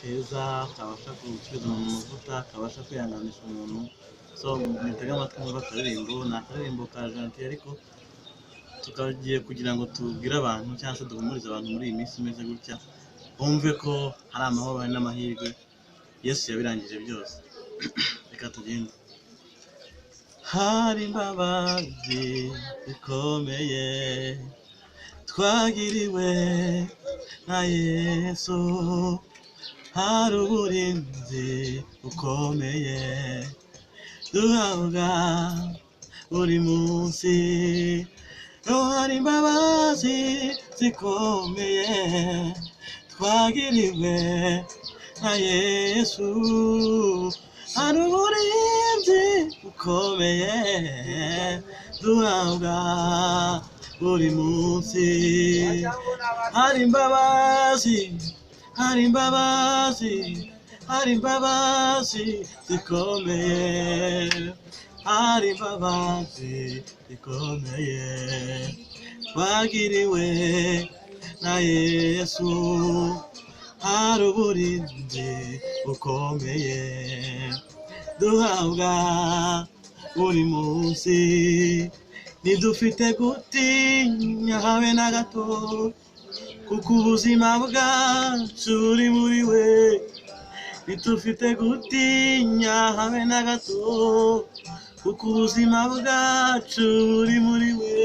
keza kabasha gusubiza mu mavuta, kabasha kwihanganisha umuntu. So mutege amatwi mwumve akaririmbo, ni akaririmbo ka Gentil, ariko tukagiye kugira ngo tubwire abantu cyangwa se duhumurize abantu muri iyi minsi imeze gutya, bumve ko hari amahoro hari n'amahirwe, Yesu yabirangije byose. Reka tugende. Hari imbabazi zikomeye twagiriwe na Yesu, hari uburinzi bukomeye duhabwa buri munsi. Hari imbabazi zikomeye twagiriwe na Yesu, hari uburinzi bukomeye duhabwa buri munsi. Hari imbabazi, hari imbabazi, hari imbabazi zikomeye, hari imbabazi zikomeye twagiriwe na Yesu, hari uburinzi bukomeye duhabwa buri munsi. Ntidufite gutinya habe na gato, kuko ubuzima bwacu buri muri we. Ntidufite gutinya habe na gato, kuko ubuzima bwacu buri muri we.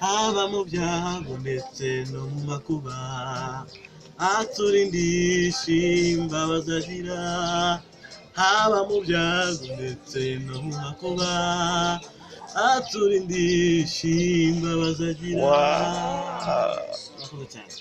Haba mu byago ndetse no mu makuba, aturindisha imbabazi agira. Haba mu byago ndetse no mu makuba, aturindisha imbabazi agira. Murakoze cyane.